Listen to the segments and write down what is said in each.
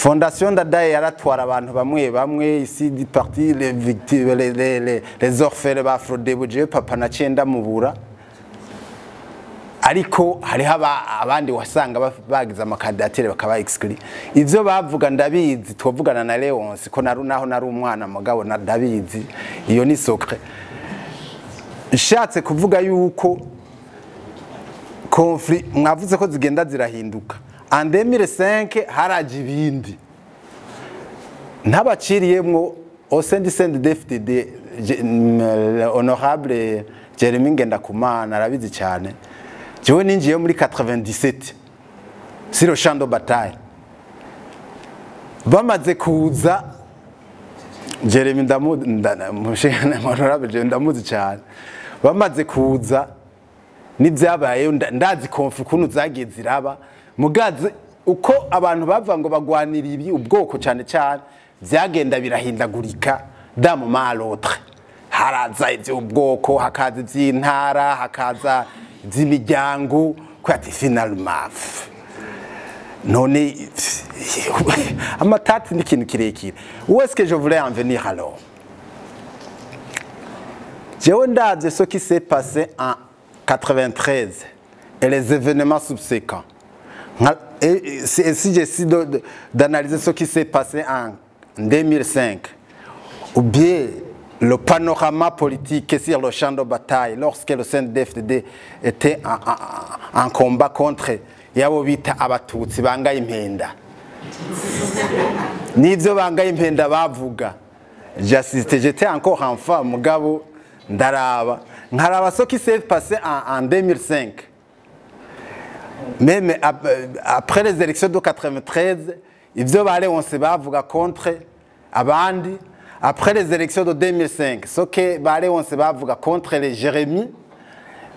Fondation Ndadaye yaratwara abantu bamwe ici du parti les victimes les orphelins ba Frodebuje papa na cenda mubura ariko hariho abandi wasanga bagize amakandidature bakaba exclu ivyo bavuga ndabizi twavugana na Leonce ko naho nari umwana mugabo na David iyo ni secret nshatse kuvuga yuko conflit mwavuze ko zigenda zirahinduka en 2005 haraje ibindi ntabaciriyemwo au sein du CNDD-FDD honorable Jeremy Ngendakumana arabizi cyane jewe ninjiye muri 97 sur le champ de bataille bamaze kuza Jeremy ndamuzi cyane bamaze kuza n'ibyabaye ndazi conflit kuntu zagiye ziraba mugaze uko abantu bava ngo bagwanira ibi ubwoko cyane cyane byagenda birahindagurika damu malotre haraza ibyo ubwoko hakaza iby'intara hakaza iby'imiryango kwati finalement none amatati n'ikintu kirekire où est-ce que je voulais en venir alors jewe ndaze ce qui s'est passé en 93 et les événements subséquents. Et si j'essaie d'analyser ce qui s'est passé en 2005, ou bien le panorama politique sur le champ de bataille, lorsque le CNDD-FDD était en combat contre Yabobita Abatutsi banga impenda. Nivyo banga impenda bavuga. J'étais encore enfant, mugabo ndaraba. Nkaraba ce qui s'est passé en 2005. Même après les élections de 93, ivyo bale on se bavuga contre abandi. Après les élections de 2005, ce que bale on se bavuga contre les Jérémy,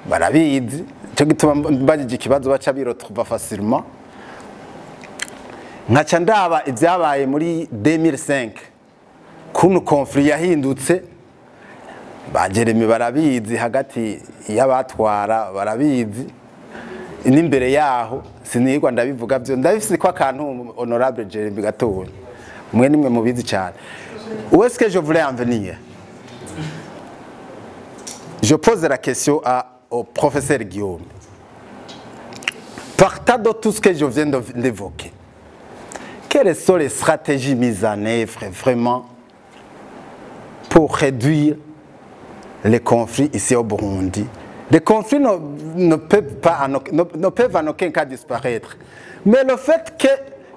barabizi. Cyo gituma mbajije ikibazo baca birotruva facilement. Nkaca ndaba ivyabaye muri 2005. Kunu conflit yahindutse. Ba Jeremy barabizi hagati y'abatwara barabizi. N'imbere yaho sinigwa ndabivuga byo ndabifise ko akantu honorable Jeremy gatowe mwe nimwe mubizi cyane. Où est-ce que je voulais en venir? Je pose la question au professeur Guillaume. Partant de tout ce que je viens d'évoquer, quelles sont les stratégies mises en œuvre vraiment pour réduire les conflits ici au Burundi? Les conflits ne peuvent en aucun cas disparaître. Mais le fait que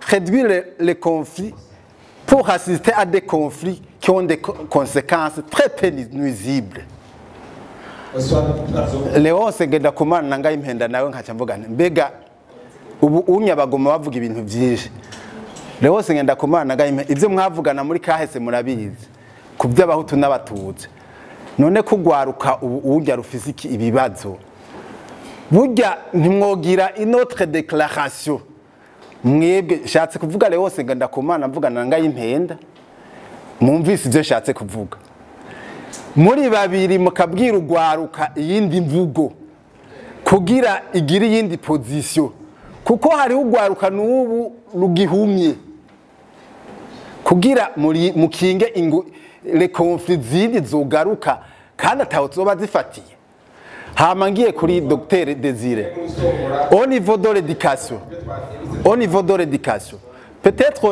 réduire les conflits pour assister à des conflits qui ont des conséquences très peu nuisibles. Leonce Ngendakumana nanga impenda nawe nkaca mvuga mbega ubu unyabagoma bavuga ibintu byinshi. Leonce Ngendakumana nanga impenda ivyo mwavugana muri kahese murabizi ku by'abahutu n'abatutsi. None kugwaruka ubu urya rufise iki ibibazo burya ntimwogira inotre déclaration mwebwe shatse kuvuga Leonce Ngendakumana mvugana nanga impenda mumvise ivyo shatse kuvuga muri babiri mukabwira ugwaruka iyindi mvugo kugira igira iyindi position kuko hari ugwaruka n'ubu rugihumye kugira muri mukinge les conflits zindi zogaruka kandi atazoba zifatiye hama ngiye kuri Dr Désiré au niveau de l'éducation peut-être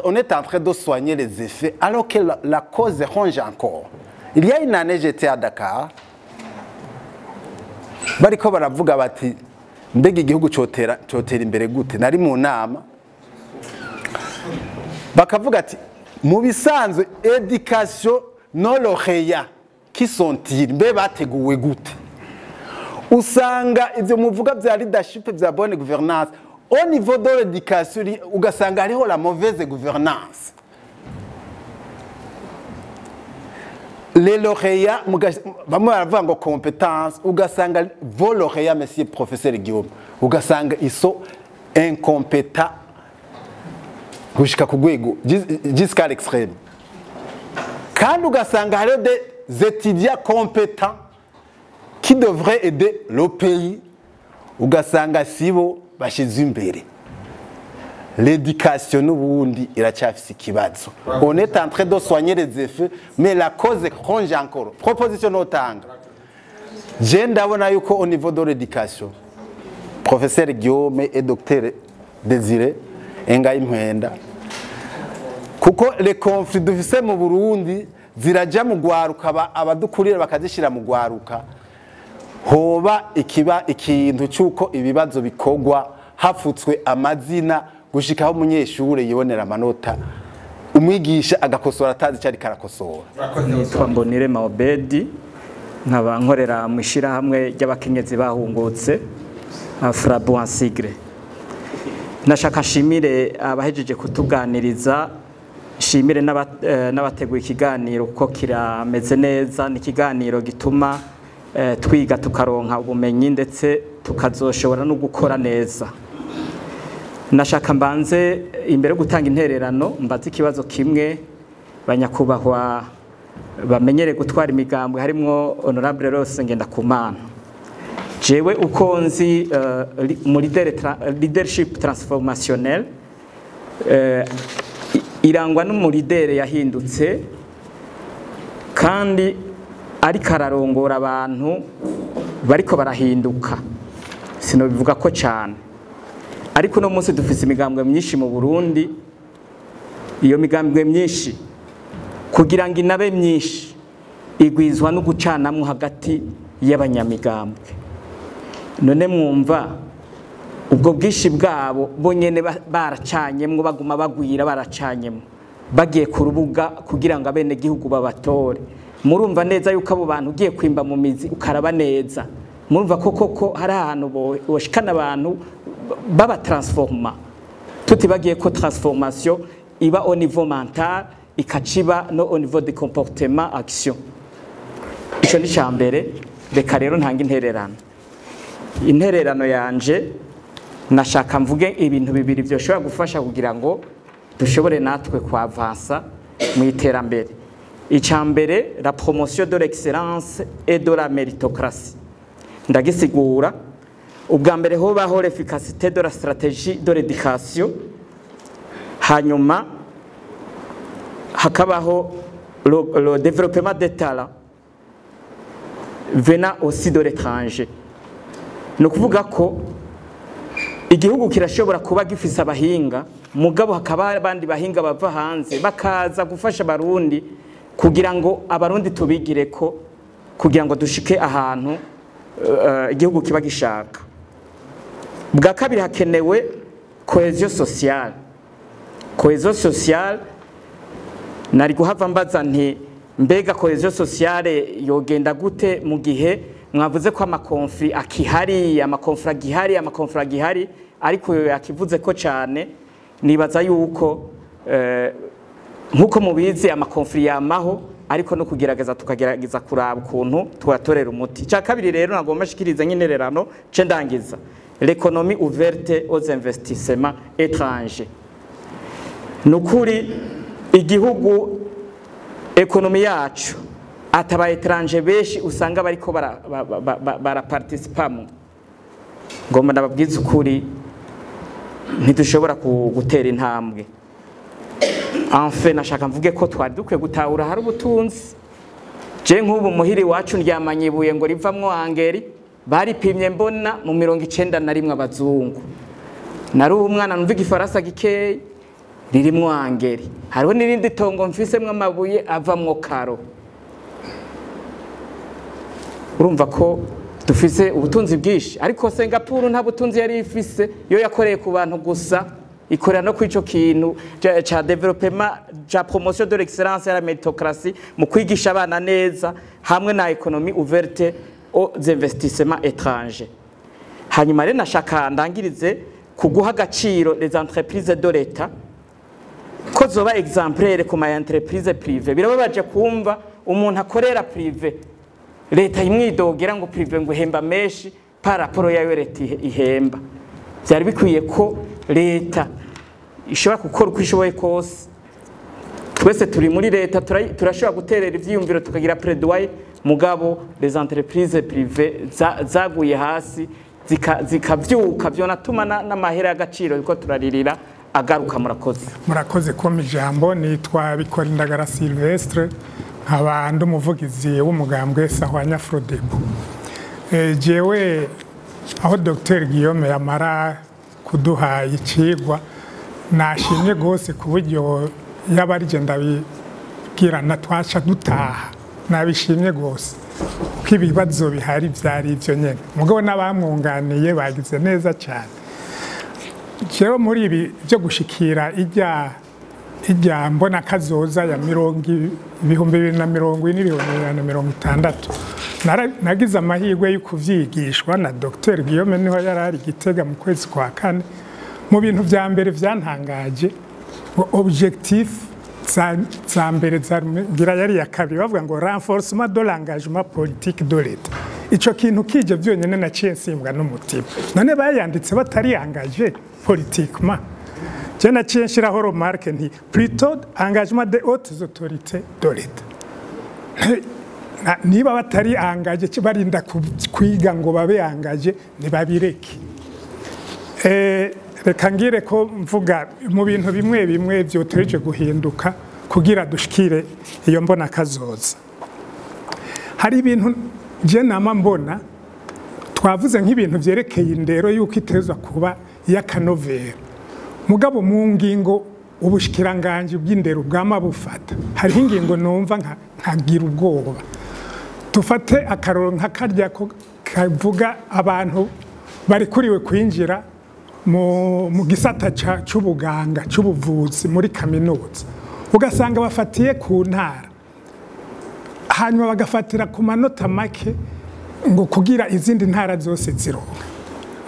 on est en train de soigner les effets alors que la cause ronge encore. Il y a une année j'étais à Dakar bariko baravuga bati mbega igihugu cotera imbere gute nari mu nama bakavuga ati mu bisanzwe éducation no lauréat qui sont-ils mbe bateguwe gute usanga ivyo muvuga bya leadership bya bonne gouvernance au niveau de l'éducation ugasanga hariho la mauvaise gouvernance. Les lauréats bamwe baravuga ngo compétence ugasanga vos lauréats monsieur professeur Guillaume ugasanga iso incompétent gushika kugwego jusqu'à l'extrême kandi ugasanga hariho des étudiants compétents qui devraient aider le pays ugasanga sibo bashize imbere l'éducation n'ubundi iracyafise ikibazo. On est en train de soigner les effets, mais la cause ronge encore. Proposition notanga. Je ndabona yuko au niveau de l'éducation, professeur Guillaume et docteur Désiré Ngayimpenda, kuko les conflits dufise mu Burundi ziraja mu gwaruka abadukurira bakazishira mu gwaruka, hoba ikintu cyuko ibibazo bikogwa hafutswe amazina gushikaho umunyeshure yibonera amanota, umwigisha agakosora atazi cyari karakosora. Nitwa Mbonire Maobedi, nkaba nkorera mu ishirahamwe ry'abakenyezi bahungutse Afrabu Ansigre. Nashaka nshimire abahejeje kutuganiriza, nshimire n'abateguye ikiganiro kuko kirameze neza, ni ikiganiro gituma twiga tukaronka ubumenyi ndetse tukazoshobora no gukora neza. Nashaka mbanze imbere gutanga intererano mbaze ikibazo kimwe banyakubahwa bamenyere gutwara imigambwe harimo Honorable Rose Ngendakumana. Jewe uko nzi mu leadership transformationnel irangwa n'umuridere yahindutse kandi ari kararongora abantu bariko barahinduka, sino bivuga ko cyane. Ariko no munsi dufise imigambwe myinshi mu Burundi, iyo migambwe myinshi kugira ngo inabe myinshi igwizwa no gucanamwe hagati y'abanyamigambwe. None mwumva ubwo bwishi bwabo bonyene baracanyemwe baguma bagwira baracanyemwe bagiye ku rubuga kugira ngo abene gihugu babatore. Murumva neza yuko abo bantu ugiye kwimba mu mizi ukaraba neza, murumva koko hari ahantu boshikana abantu baba transforma, tutibagiye ko transformation iba au niveau mental ikaciba no au niveau de comportement action. Ico ni cyambere. Reka rero ntanga intererano yanje, nashaka mvuge ibintu bibiri byoshobora gufasha kugira ngo dushobore natwe kwavansa mu iterambere. Icyambere, la promotion de l'excellence et de la méritocratie. Ndagisigura, ubwa mbere hobaho l'efficacité de la stratégie de l'éducation, hanyuma hakabaho le développement des talents venant aussi de l'étranger. No kuvuga ko igihugu kirashobora kuba gifise abahinga mugabo hakaba abandi bahinga bava hanze bakaza gufasha abarundi kugira ngo abarundi tubigire ko kugira ngo dushike ahantu igihugu kiba gishaka. Bwa kabiri hakenewe cohesion sociale. Cohesion sociale nari guhava mbaza nti mbega cohesion sociale yogenda gute mu gihe mwavuze ko amakonfli akihari, amakonfli agihari, ariko yakivuze ko cyane. Nibaza yuko nkuko mubizi amakonfli yamaho, ariko no kugerageza tukagerageza kuraba ukuntu twatorera umuti. Cya kabiri rero nagomba shikiriza nyinererano ce ndangiza l'économie ouverte aux investissements étrangers. Nukuri igihugu ekonomi yacu ataba étranger beshi usanga bariko bara participamo. Ngomba ndababwiza ukuri ntidushobora gutera intambwe. Enfin nashaka mvuge ko twari dukwiye gutahura hari ubutunzi. Je nk'ubu muhiri wacu ndyamanye ibuye ngo rivamwo angeri, baripimye mbona mu 91 abazungu. Nari umwana numva igifaransa gikeye ririmwo angeri. Hariho nirindi tongo mfisemwe amabuye avamwo karo. Urumva ko dufise ubutunzi bwishi, ariko Singapore nta butunzi yari ifise, yo yakoreye ku bantu gusa, ikorera no kwico kintu cha développement cha promotion de l'excellence et la méritocratie mu kwigisha abana neza hamwe na économie ouverte aux investissements étrangers. Hanyuma rero nashaka ndangirize kuguha agaciro les entreprises de l'État ko zoba exemplaire ku ma entreprise privée. Birababaje kumva umuntu akorera privé leta imwidogera ngo privé ngo hemba meshi par rapport yayo leta ihemba. Byari bikwiye ko leta ishobora gukora uko ishoboye kose. Twese turi muri leta turashobora guterera ivyiyumviro tukagira plaidoyer, mugabo les entreprises privées zaguye hasi zikavyuka byonatuma n'amahera y'agaciro yuko turaririra agaruka. Murakoze kuma ijambo. Nitwa Bikorindagara Sylvestre, nkaba ndi umuvugizi w'umugambwe Sahwanya Frodebu. Jewe aho Dr Guillaume yamara kuduha icigwa, nashimye gose ku buryo yabarije ndabibwira na twasha dutaha, nabishimye gose ko ibibazo bihari byari ivyo nyene, mugabo n'abamwunganiye bagize neza cyane. Jewe muri ibi byo gushikira ijya mbona kazoza ya 2020-2060 nagize amahirwe yo kuvyigishwa na Dr Guillaume, niho yarari Gitega mu kwezi kwa kane. Mu bintu vya mbere vyantangaje, objectif za mbere ngira yari ya kabiri, bavuga ngo renforcement de l'engagement politique de l'État. Ico kintu kije vyonyene naciye nsimbwa n'umutima, none bayanditse batari engagé politiquement. Je naciye nshiraho remarque nti plutôt engagement des hautes autorités de l'État. Niba batari engagé barinda kwiga ngo babe engagé, nibabireke. Reka ngire ko mvuga mu bintu bimwe vyotereje guhinduka kugira dushikire iyo mbona kazoza. Hari ibintu je nama mbona twavuze nk'ibintu vyerekeye indero yuko itezwa kuba y'akanovera, mugabo mu ngingo ubushikiranganje bw'indero bw'amabufata hari ingingo numva nkagira ubwoba. Tufate akaroro nkakarya ko kavuga abantu bari kuriwe kwinjira mu gisata c'ubuganga c'ubuvuzi muri kaminuza, ugasanga bafatiye ku ntara, hanyuma bagafatira ku manota make ngo kugira izindi ntara zose zironka.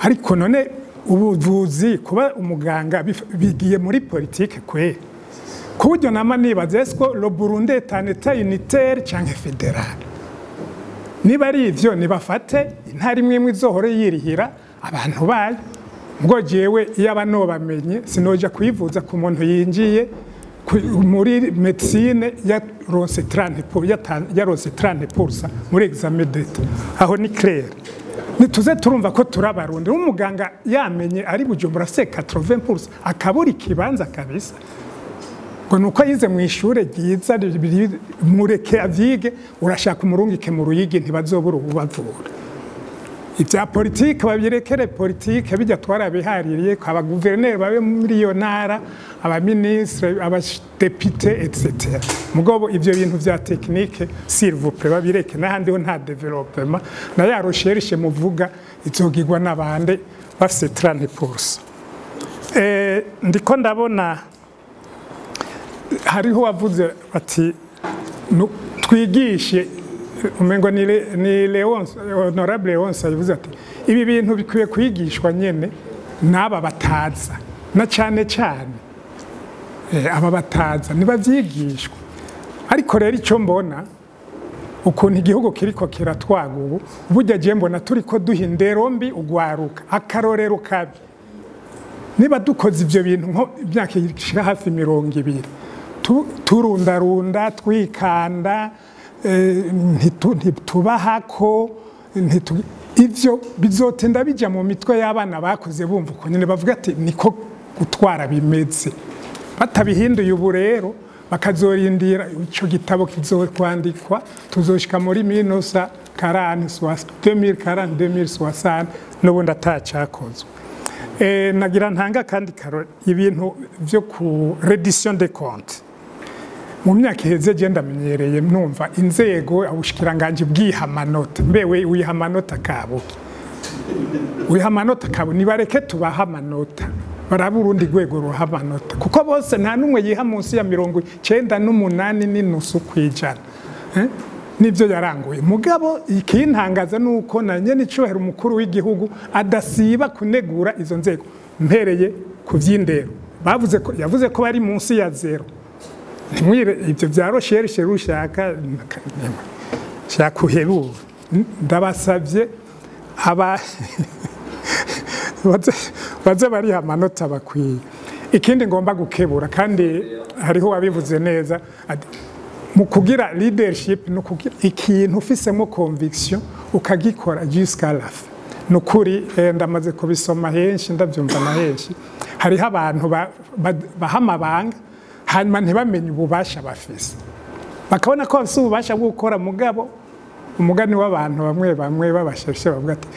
Ariko none ubuvuzi kuba umuganga bigiye muri politike kwe, ku buryo nama nibaza esko le Burundi est un état unitaire canke fédéral. Niba ari ivyo nibafate intara imwe izohore yirihira abantu bayo. Ngo jewe yaba nobamenye sinoja kwivuza ku muntu yinjiye muri médecine ya ronse 30% muri examen d'état. Aho ni clair. Nituze turumva ko turabarundi, umuganga yamenye ari Bujumbura se 80% akabura ikibanza kabisa. Ngo nuko yize mu ishure ryiza mureke avyige, urashaka umurungike mu Ruyigi ntibazobura ubavura. Ibya politike babirekere politike, bijya twarabihaririye aba guverineri babe muri iyo ntara, aba ministre, aba député etc. Mugabo ivyo bintu vya technique s'il vous plaît babireke, n'ahandi ho nta development na ya recherche muvuga izogirwa n'abande bafise 30%. Ndiko ndabona hariho wavuze ati twigishe umengo ni Leonce, honorable Leonce yavuze ati ibi bintu bikwiye kwigishwa nyene n'aba bataza, na cyane aba bataza nibavyigishwa. Ariko rero icyo mbona ukuntu igihugu kiriko kiratwaga ubu burya je mbona turiko duhindero mbi ugwaruka akarorero kabi. Niba dukoze ivyo bintu nko imyaka ishira hafi 200 turundarunda twikanda ntitubahako ivyo bizotenda bija mu mitwe y'abana bakoze bumva uko nyene bavuga ati niko gutwara bimeze, batabihinduye ubu rero bakazorindira ico gitabo kizokwandikwa tuzoshika muri 2040 n'ubundi atacakozwe. Nagira ntanga kandi karo ibintu vyo ku reddition des comptes. Mu myaka iheze je ndamenyereye numva inzego abushikiranganje bwiha amanota, mbewe wiha amanota kabo, wiha amanota kabo nibareke tubaha amanota, baraba urundi rwego ruha amanota, kuko bose nta numwe yiha munsi ya 98.9 kwijana. Nivyo yaranguye. Mugabo ikintangaza nuko na nyene icyohera umukuru w'igihugu adasiba kunegura izo nzego, mpereye ku vy'indero yavuze ko bari munsi ya 0. Nimwire ibyo bya recherche rushaka kuherura. Ndabasavye baze bari amanota bakwiye. Ikindi ngomba gukebura kandi hariho wabivuze neza mu kugira leadership no kugira ikintu ufisemo conviction ukagikora jusqu'à la fin. Nukuri ndamaze kubisoma henshi ndabyumva na henshi hariho abantu baha amabanga hanyuma ntibamenye ububasha bafise bakabona ko bafise ububasha bwo gukora mugabo umugani w'abantu bamwe bamwe babasheshe bavuga ati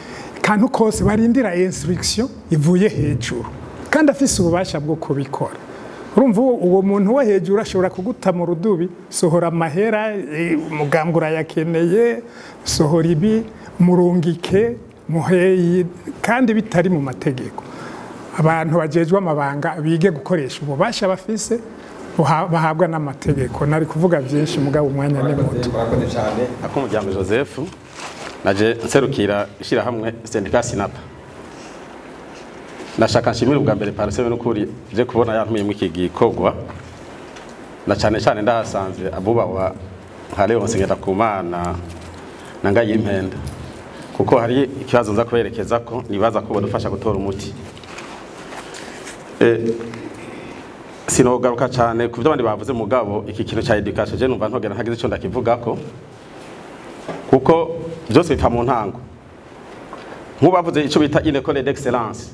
kantu kose barindira instruction ivuye hejuru kandi afise ububasha bwo kubikora urumva uwo muntu wo hejuru ashobora kuguta mu rudubi sohora amahera umugambura yakeneye sohora ibi murungike muheyi kandi bitari mu mategeko abantu bajejwe amabanga bige gukoresha ububasha bafise bahabwa n'amategeko nari kuvuga byinshi mugabo umwanya ni muto murakoze cyane akumuryango Joseph naje nserukira ishira hamwe syndicat Sinapa nashaka nshimira ubwa mbere paraseme n'ukuri je kubona yantumiye mu iki gikorwa na cyane cyane ndahasanze abuba wa hale wose ngenda kumana nanga yimpenda kuko hari ikibazo nza kuberekeza ko nibaza ko badufasha gutora umuti sinogaruka cyane ku byo abandi bavuze mugabo iki kintu cya education je numva ntogera ntagize ico ndakivugako kuko byose bipfa mu ntango nk'ubavuze ico bita une école d'excellence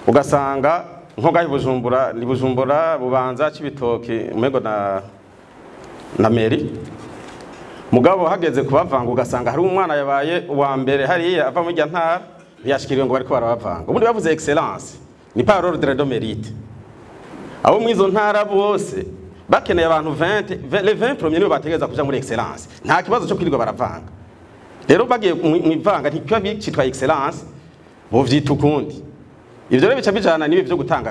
ugasanga nko gahi Bujumbura ni Bujumbura Bubanza Cibitoke umego na meri mugabo hageze kubavanga ugasanga hari umwana yabaye uwa mbere hariya ava mu rya ntara ntiyashikiriwe ngo bariko barabavanga ubundi bavuze excellence ni pas ordre de mérite abo mwizo ntara bose bakeneye abantu 20 les 20 premiers nibo bategeza kuja muri excellence nta kibazo cyo kwirirwa baravanga rero bagiye mwivanga ntikwa bicitwa excellence bo vyita ukundi ivyo rero bica bijana nibi byo gutanga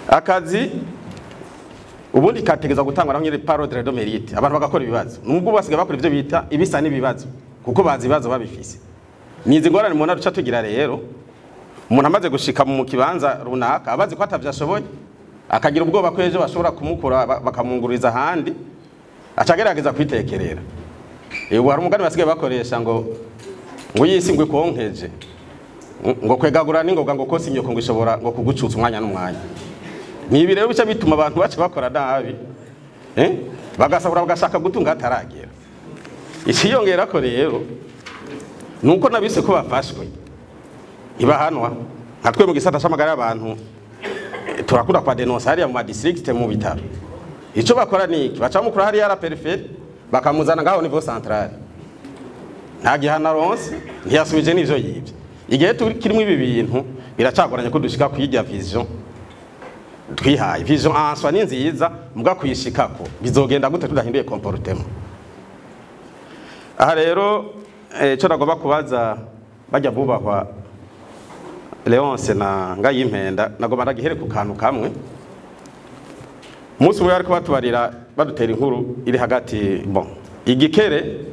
akazi ubundi kategeza gutangwa naho nyire parole de mérite abantu bagakora ibibazo nubwo basiga bakora ivyo bita ibisa n'ibibazo kuko bazi ibibazo babifise nizi ngorane mubona ruca tugira rero umuntu amaze gushika mu kibanza runaka abazi ko atavyashoboye akagira ubwoba ko ejo bashobora kumukura bakamunguriza ahandi acagerageza kwitekerera hari umugani basigaye bakoresha ngo yisingwe konkeje ngo kwegagura n'ingoga ngo kose inyoko ngo ishobora ngo kugucutsa umwanya n'umwanya nibi rero bica bituma abantu bace bakora nabi bagasabura bagashaka gutunga ataragera ikiyongera ko rero nuko nabise ko bafashwe ibahanwa nka twe mu gisata c'amagara y'abantu turakunda kwa denonce hariya mu district mu bitaro ico bakora niki baca mukura hariya la peripherie bakamuzana ngaho niveau central nta gihana ronse ntiyasubije n'ivyo yivye igihe turimo ibi bintu biracagoranye ko dushika kwirya vision twihaye vision answa ni nziza muga kuyishikako bizogenda gute tudahinduye comportement aha rero cyo nagomba kubaza bajya bubahwa Leonce na Ngayimpenda nagomba ndagihere ku kantu kamwe umunsi umwe ariko batubarira badutera inkuru iri hagati igikere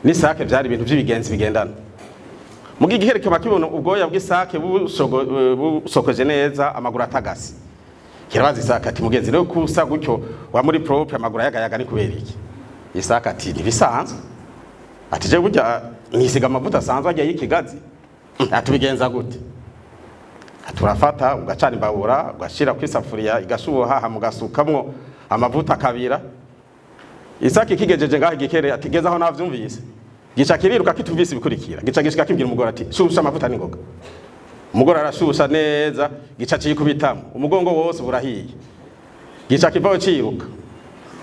n'isake byari ibintu by'ibigenzi bigendana mugi igikere kiba kibona ubwoya bw'isake busokoje neza amaguru atagasi kirabaza isake ati mugenzi rero kusa gutyo wa muri propre amaguru yagayaga ni kubera iki isake ati ntibisanzwe ati je burya nisiga amavuta asanzwe ajya y'ikigazi atubigenza gute turafata ugacana imbabura ugashira ku isafuriya igashuha hamugasukamwo amavuta kabira isake kigejeje ngaho igikere ati gezaho navyumvise gica kiriruka kituvise bikurikira gica gishika kimbira umugore ati shusha amavuta n'ingoga umugore arashusha neza gica cikubitamo umugongo wose burahiye gica kivaho ciruka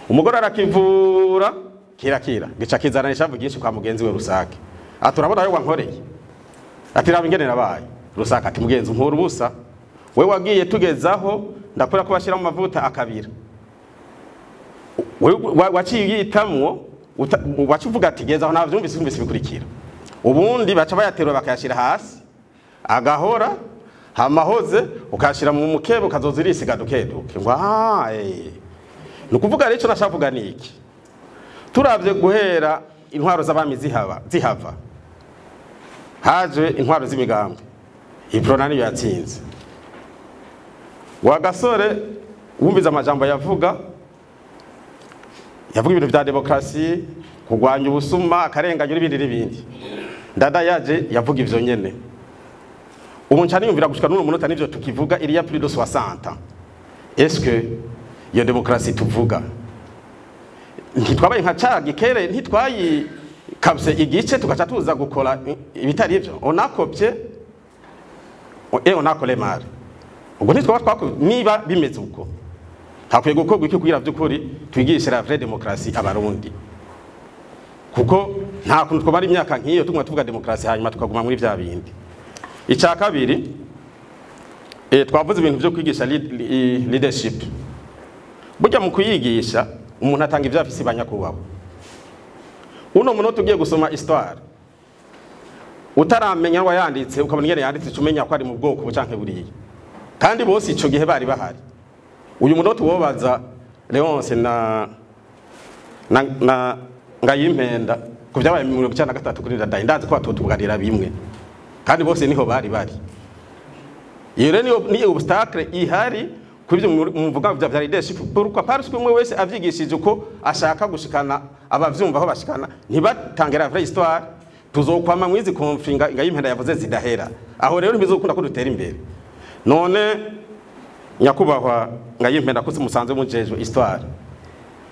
umugore arakivura kirakira gica kizana ishavu byinshi kwa mugenzi we Rusake aturabona yo wankoreye ati raba ingene nabaye Rusake ati mugenzi nkuru ubusa we wagiye tugezaho ndakora ko bashira mu mavuta akabira we waciye yitamwo wacuvuga ati gezaho navyumvise bikurikira ubundi baca bayaterura bakayashira hasi agahora hamahoze ukashira mu mukebe ukazozirisiga dukeduke ngo nukuvuga rero ico nashavuga niki turavye guhera intwaro z'abami zihava haje intwaro z'imigambi Iprona yatsinze wa gasore wumviza amajambo yavuga ibintu vya demokrasi kugwanya ubusuma akarenganya n'ibindi ndada yaje yavuga ivyo nyene ubu nca niyumvira gushika n'uno munota n'ivyo tukivuga il y a plus de 60 ans est-ce que iyo demokrasi tuvuga ntitwabaye nka cagikere ntitwayi kabse igice tugaca tuza gukora ibitari ivyo onakopye et on a collé mal ubwo ntitwaba twako niba bimeze uko hakwiye gukorwa iki kugira by'ukuri twigishe la vraie démocratie abarundi kuko nta kuntu twamara imyaka nk'iyo tumwe tuvuga demokarasi hanyuma tukaguma muri vya bindi. Icya kabiri twavuze ibintu byo kwigisha leadership. Burya mu kuyigisha umuntu atanga ivyo afise banyakubaho. Uno munota ugiye gusoma histoire utaramenya wayanditse ukabona ingene yanditse cumenya ko ari mu bwoko bucanke buriye kandi bose ico gihe bari bahari. Uyu munota wobaza Leonce na Ngayimpenda kuvyabaye mu 1993 kuri Ndadaye ndazi ko batutuganira bimwe kandi bose niho bari iyo rero ni obstacle ihari kubyo muvuga vya leadership pourquoi parce que umwe wese avyigishije uko ashaka gushikana abavyumva aho bashikana ntibatangira vraie histoire tuzokwama mwizi konfringa Ngayimpenda yavuze zidahera aho rero ntibizokunda ko dutera imbere none nyakubahwa Ngayimpenda ko musanze mujejwe histoire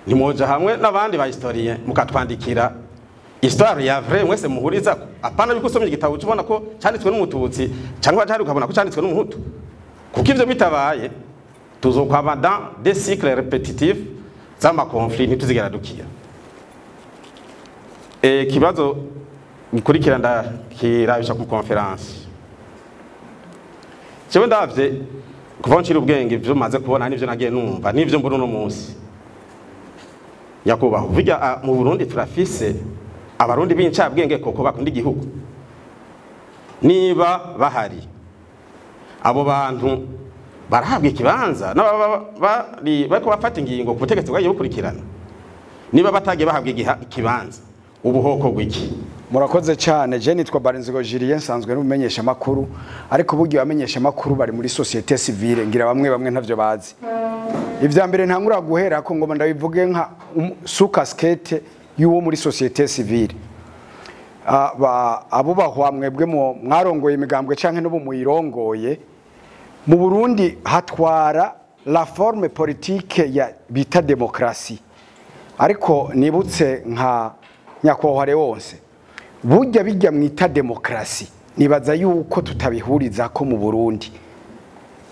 nimoja hamwe n'abandi ba historien mukatwandikira histoire ya vrai mwese muhuriza apana biko somye igitabo cyubona ko cyanditswe n'umututsi cyangwa cyari ukabona ko cyanditswe n'umuhutu kuko ivyo bitabaye tuzokwaba dans des cycles répétitifs zama conflit ntituzigera dukiya kibazo gikurikira ndakirabisha ku conference cyo ndavye kuva ncira ubwenge ivyo maze kubona n'ivyo nagiye numva n'ivyo mbona no munsi Yakubaho bijya mu Burundi turafise abarundi b'incabwenge koko bakunda igihugu niba bahari abo bantu barahabwa ikibanza bari bariko bafata ingingo ku butegetsi bwagiye bukurikirana niba batagiye bahabwa ikibanza ubuhoko gwiki. Murakoze cyane je nitwa Barinzigo Julien nsanzwe n'umumenyesha makuru ariko bugiye bamenyesha makuru bari muri société civile ngira bamwe ntavyo bazi. Ivya mbere ntangura guhera ko ngoma ndabivuge nka sukaskete y'uwo muri société civile. Abo bahwamwebwe mwarongoye imigambwe canke no muyirongoye mu Burundi hatwara la forme politique ya bita démocratie. Ariko nibutse nka nyakwohare wose burya bijya mwita démocratie nibaza yuko tutabihuriza ko mu Burundi.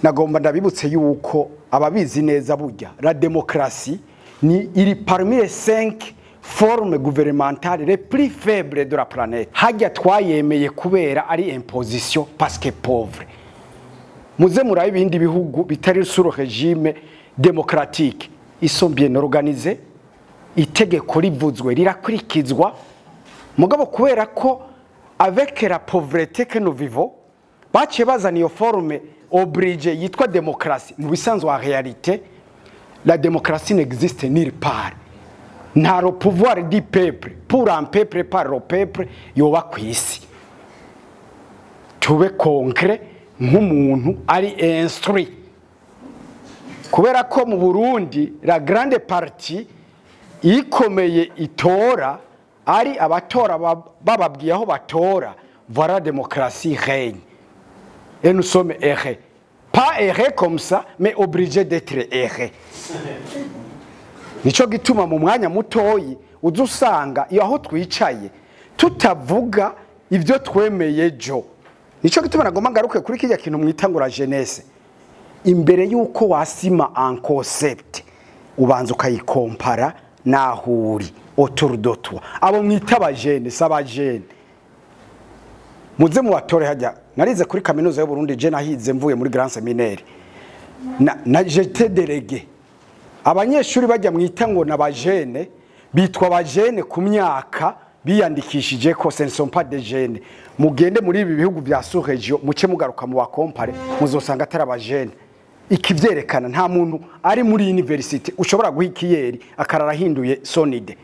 Nagomba ndabibutse yuko ababizi neza burya la démocratie ni iri parmi les 5 formes gouvernementales les plus faibles de la planète. Hajya twayemeye kubera ari imposition parce que pauvre. Muze murabe ibindi bihugu bitari sur régime démocratique, ils sont bien organisés, itegeko rivuzwe rirakurikizwa mugabo kubera ko avec la pauvreté que nous vivons baciye bazana iyo forme obligée yitwa démocratie. Mu bisanzwe en réalité la démocratie n'existe nulle part. Nta le pouvoir du peuple pour un peuple par le peuple yoba kwisi tube concret nk'umuntu ari instruit kubera ko mu Burundi la grande partie ikomeye itora ari abatora bababwiye aho batora. Voilà démocratie règne et nous sommes errés, pas errés comme ça mais obligés d'être errés. Nico gituma mu mwanya mutoyi uzusanga iyo aho twicaye tutavuga ivyo twemeye jo. Nico gituma nagomba ngaruke kuri kijya kintu mwitangura jeunesse imbere yuko wasima en concept ubanza ukayikompara nahuri autour de toi. Abo mwita abajene sabajene muze mu batore hajya narize kuri kaminuza y'u Burundi je nahize mvuye muri Grand Seminaire na j'étais délégué. Abanyeshuri bajya mwita ngo nabajene bitwa abajene ku myaka biyandikishije ko ce ne sont pas des jeunes. Mugende muri ibi bihugu bya sous-région muce mugaruka mu bakompare muzosanga atari abajene. Ikivyerekana nta muntu ari muri université ushobora guhikiyeri akarara hinduye sonide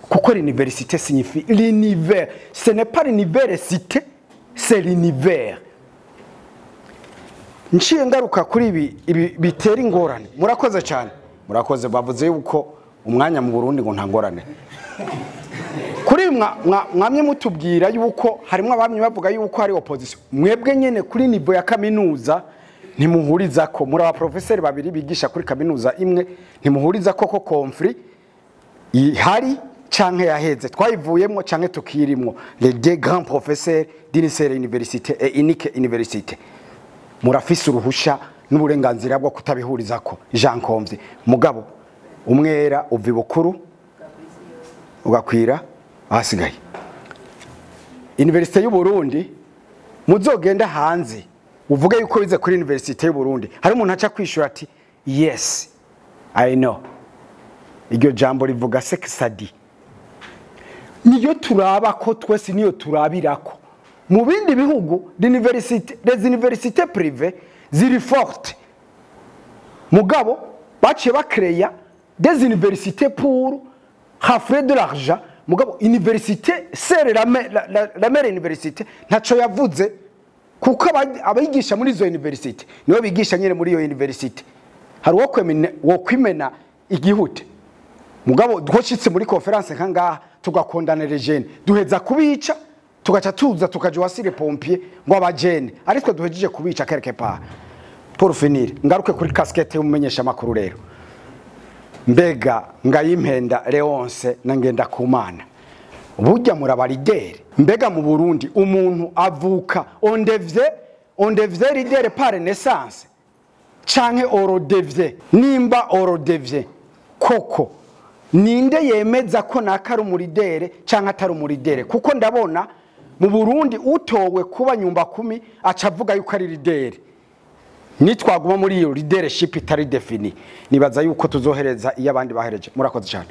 kuko l'université signifie l'univers. Ce n'est pas l'université, c'est l'univers. Nciye ngaruka kuri ibi bitera ingorane. Murakoze cyane. Murakoze bavuze yuko umwanya mu Burundi ngo ntangorane. Kuri mwamye mutubwira yuko harimo abamye bavuga yuko hari opposition. Mwebwe nyene kuri niveau ya kaminuza ntimuhuriza ko muri aba professeur babiri bigisha kuri kaminuza imwe ntimuhuriza ko conflit ihari canke yaheze twayivuyemo canke tukirimwo les deux grands professeurs d'une seule université et unique université murafise uruhusha n'uburenganzira bwo kutabihurizako Jean Komvye mugabo umwera uvi bukuru ugakwira ahasigaye Université y'u Burundi muzogenda hanze uvuge yuko bize kuri Université y'u Burundi hari umuntu aca kwishura ati yes I know iryo jambo rivuga sexadi niyo turaba ko twese niyo turabirako mu bindi bihugu les universités privées ziri forte mugabo baciye bakreya des universités pour rafler de l'argent mugabo université c'est la mère université ntaco yavuze kuko abigisha muri zo université nibo bigisha nyene muri iyo université hari wo kwimena igihute mugabo dwoshitse muri conference nkangaha tugakondana les jeunes duheza kubica tugaca tuza tukaje wasire pompier ngo abajene ariko duhejeje kubica quelque part pour finir ngaruke kuri casquette y'umumenyesha makuru rero mbega Ngayimpenda Leonce na Ngendakumana burya murabaridere mbega mu Burundi umuntu avuka on devient leader par naissance canke orodevye nimba orodevye koko ninde yemeza ko nakari umuridere canke atari umuridere kuko ndabona mu Burundi utowe kuba nyumba 10 aca avuga yuko ari leader nitwaguma muri iyo leadership itari defini nibaza yuko tuzohereza iyo abandi bahereje murakoze cyane